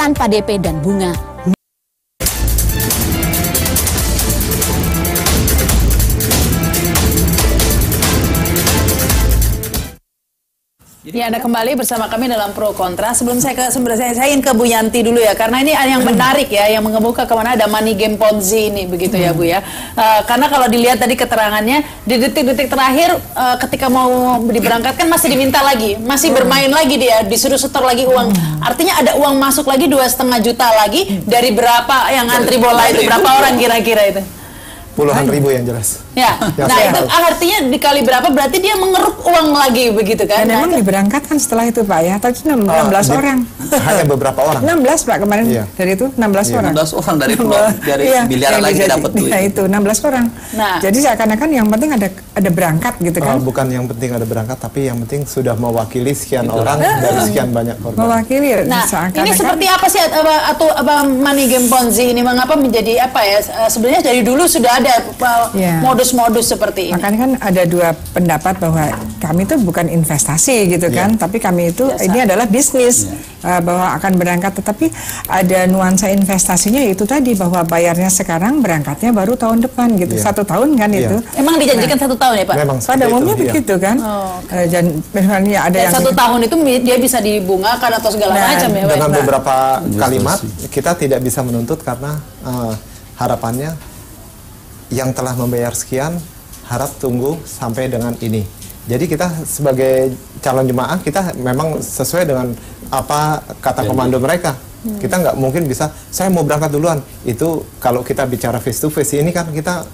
tanpa DP dan bunga. Ya, Anda kembali bersama kami dalam Pro Kontra. Sebelum saya ingin ke Bu Yanti dulu ya, karena ini yang menarik ya, yang mengemuka kemana ada money game Ponzi ini, begitu ya Bu ya. Karena kalau dilihat tadi keterangannya, di detik-detik terakhir ketika mau diberangkatkan masih diminta lagi, masih bermain lagi dia, disuruh setor lagi uang. Artinya ada uang masuk lagi 2,5 juta lagi dari berapa yang antri bola itu, berapa orang kira-kira itu? Puluhan ribu yang jelas. Ya, nah itu artinya dikali berapa berarti dia mengeruk uang lagi begitu kan? Dan memang diberangkatkan setelah itu Pak ya, tadi 16 orang. Hanya beberapa orang. 16 Pak kemarin dari itu 16 orang. 16 orang dari miliaran lagi dapat duit. Ya itu 16 orang. Nah, jadi seakan-akan yang penting ada berangkat gitu kan? Bukan yang penting ada berangkat, tapi yang penting sudah mewakili sekian orang dari sekian banyak korban. Mewakili. Nah, ini seperti apa sih atau money game Ponzi ini mengapa menjadi apa ya? Sebenarnya dari dulu sudah ada modus-modus seperti ini. Makanya kan ada dua pendapat bahwa kami itu bukan investasi gitu kan, tapi kami itu ini adalah bisnis bahwa akan berangkat, tetapi ada nuansa investasinya itu tadi bahwa bayarnya sekarang berangkatnya baru tahun depan gitu, 1 tahun kan itu. Emang dijanjikan 1 tahun ya Pak? Memang pada umumnya begitu kan. Dan misalnya ada yang 1 tahun itu dia bisa dibungakan atau segala macam ya. Dengan beberapa kalimat kita tidak bisa menuntut karena harapannya yang telah membayar sekian harap tunggu sampai dengan ini. Jadi kita sebagai calon jemaah kita memang sesuai dengan apa kata komando mereka. Kita nggak mungkin bisa saya mau berangkat duluan. Itu kalau kita bicara face to face ini kan kita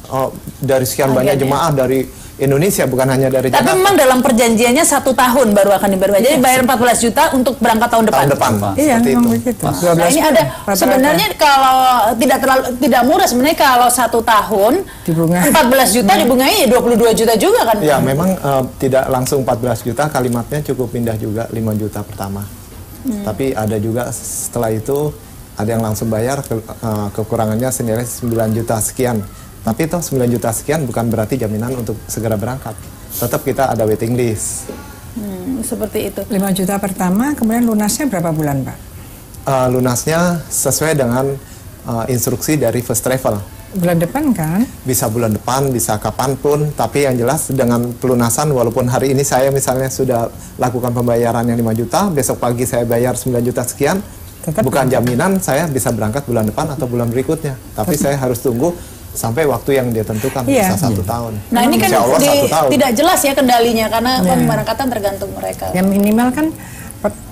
dari sekian banyak jemaah dari Indonesia, bukan hanya dari Jakarta. Tapi memang dalam perjanjiannya 1 tahun baru akan dibayar. Jadi bayar 14 juta untuk berangkat tahun depan. Tahun depan, iya, memang begitu. Nah, ini ada sebenarnya kalau tidak murah sebenarnya kalau 1 tahun dibunga 14 juta dibungai 22 juta juga kan? Ya memang tidak langsung 14 juta, kalimatnya cukup pindah juga 5 juta pertama. Tapi ada juga setelah itu ada yang langsung bayar kekurangannya senilai 9 juta sekian. Tapi toh 9 juta sekian bukan berarti jaminan untuk segera berangkat. Tetap kita ada waiting list. Seperti itu. 5 juta pertama, kemudian lunasnya berapa bulan Pak? Lunasnya sesuai dengan instruksi dari First Travel. Bulan depan kan? Bisa bulan depan, bisa kapanpun. Tapi yang jelas dengan pelunasan, walaupun hari ini saya misalnya sudah lakukan pembayaran yang 5 juta, besok pagi saya bayar 9 juta sekian, bukan jaminan saya bisa berangkat bulan depan atau bulan berikutnya. Tapi saya harus tunggu sampai waktu yang dia tentukan, bisa 1 tahun. Nah ini kan tidak jelas ya kendalinya karena pemberangkatan tergantung mereka. Yang minimal kan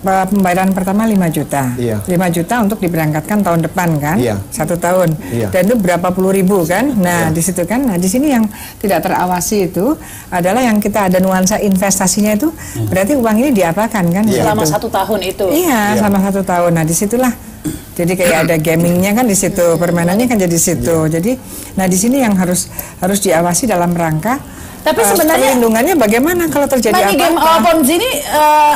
pembayaran pertama 5 juta. 5 juta untuk diberangkatkan tahun depan kan? 1 tahun. Dan itu berapa puluh ribu kan? Nah di situ kan, nah di sini yang tidak terawasi itu adalah yang kita ada nuansa investasinya itu, berarti uang ini diapakan kan? Selama 1 tahun itu. Iya, selama 1 tahun. Nah disitulah. Jadi kayak ada gamingnya kan di situ, permainannya kan jadi situ. Jadi, nah di sini yang harus diawasi dalam rangka. Tapi sebenarnya perlindungannya bagaimana kalau terjadi money game Ponzi ini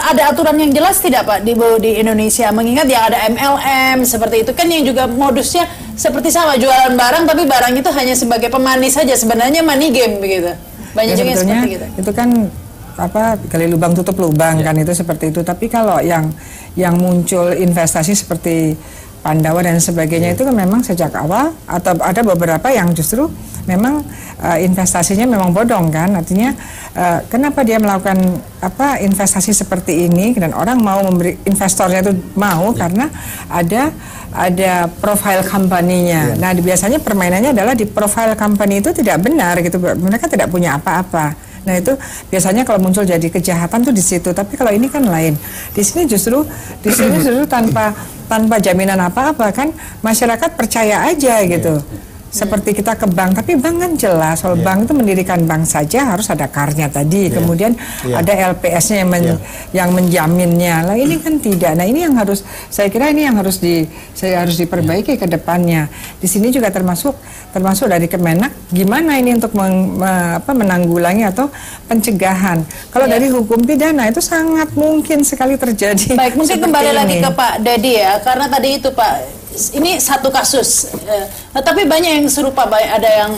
ada aturan yang jelas tidak Pak di Indonesia? Mengingat ya ada MLM seperti itu kan yang juga modusnya seperti sama jualan barang tapi barang itu hanya sebagai pemanis saja, sebenarnya money game begitu. Banyak juga seperti itu. Itu kan apa gali lubang tutup lubang kan itu seperti itu. Tapi kalau yang muncul investasi seperti Pandawa dan sebagainya itu kan memang sejak awal atau ada beberapa yang justru memang investasinya memang bodong kan, artinya kenapa dia melakukan apa investasi seperti ini dan orang mau memberi investornya itu mau karena ada profile company-nya. Nah biasanya permainannya adalah di profile company itu tidak benar gitu, mereka tidak punya apa-apa. Nah itu biasanya kalau muncul jadi kejahatan tuh di situ. Tapi kalau ini kan lain. Di sini justru tanpa jaminan apa-apa kan masyarakat percaya aja gitu. Seperti kita ke bank, tapi bank kan jelas. Kalau bank itu mendirikan bank saja harus ada karnya tadi, kemudian ada LPS-nya yang menjaminnya. Lah ini kan tidak. Nah ini yang harus, saya kira ini yang harus diperbaiki ke depannya. Di sini juga termasuk dari Kemenak, gimana ini untuk menanggulangi atau pencegahan. Kalau dari hukum pidana itu sangat mungkin sekali terjadi. Baik, mungkin kembali lagi ke Pak Dedi ya, karena tadi itu Pak ini satu kasus, tapi banyak yang serupa, ada yang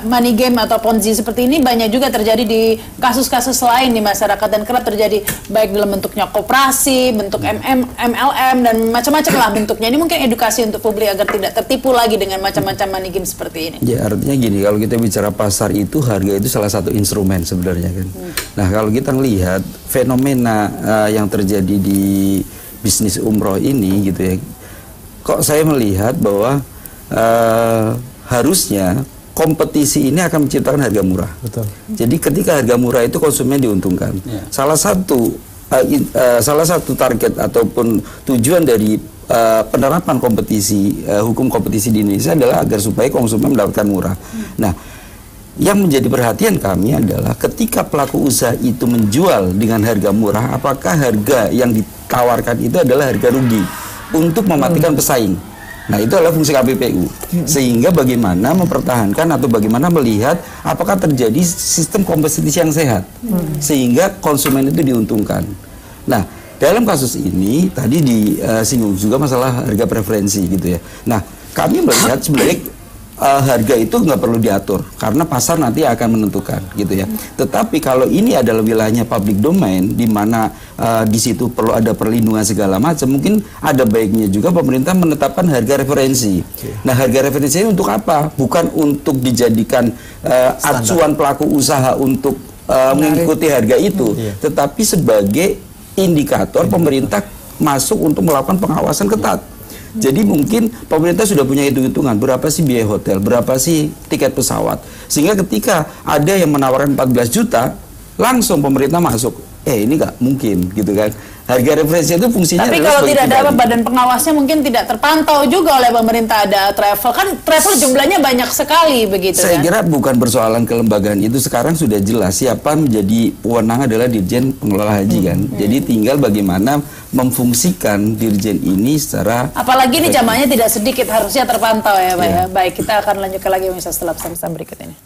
money game atau ponzi seperti ini banyak juga terjadi di kasus-kasus lain di masyarakat dan kerap terjadi baik dalam bentuknya koperasi, bentuk MLM dan macam-macam lah bentuknya. Ini mungkin edukasi untuk publik agar tidak tertipu lagi dengan macam-macam money game seperti ini. Ya artinya gini, kalau kita bicara pasar itu harga itu salah satu instrumen sebenarnya kan. Nah kalau kita melihat fenomena yang terjadi di bisnis umroh ini gitu ya, kok saya melihat bahwa harusnya kompetisi ini akan menciptakan harga murah. Betul. Jadi ketika harga murah itu konsumen diuntungkan. Salah satu target ataupun tujuan dari penerapan kompetisi, hukum kompetisi di Indonesia adalah agar supaya konsumen mendapatkan murah. Nah, yang menjadi perhatian kami adalah ketika pelaku usaha itu menjual dengan harga murah, apakah harga yang ditawarkan itu adalah harga rugi untuk mematikan pesaing. Nah, itu adalah fungsi KPPU. Sehingga bagaimana mempertahankan atau bagaimana melihat apakah terjadi sistem kompetisi yang sehat. Sehingga konsumen itu diuntungkan. Nah, dalam kasus ini tadi disinggung juga masalah harga preferensi gitu ya. Nah, kami melihat sebenarnya harga itu nggak perlu diatur karena pasar nanti akan menentukan gitu ya. Tetapi kalau ini adalah wilayahnya public domain di mana di situ perlu ada perlindungan segala macam, mungkin ada baiknya juga pemerintah menetapkan harga referensi. Nah, harga referensi ini untuk apa? Bukan untuk dijadikan acuan pelaku usaha untuk mengikuti harga itu, tetapi sebagai indikator pemerintah masuk untuk melakukan pengawasan ketat. Jadi mungkin pemerintah sudah punya hitung-hitungan berapa sih biaya hotel, berapa sih tiket pesawat. Sehingga ketika ada yang menawarkan 14 juta, langsung pemerintah masuk. Ini nggak mungkin gitu kan. Harga referensi itu fungsinya. Tapi kalau tidak ada badan pengawasnya mungkin tidak terpantau juga oleh pemerintah. Ada travel, kan travel jumlahnya banyak sekali begitu. Saya kira bukan persoalan kelembagaan itu, sekarang sudah jelas siapa menjadi wewenang adalah Dirjen Pengelola Haji kan. Jadi tinggal bagaimana memfungsikan Dirjen ini secara. Apalagi ini jamaahnya tidak sedikit, harusnya terpantau ya Pak ya. Baik, kita akan lanjutkan lagi setelah pesan-pesan berikut ini.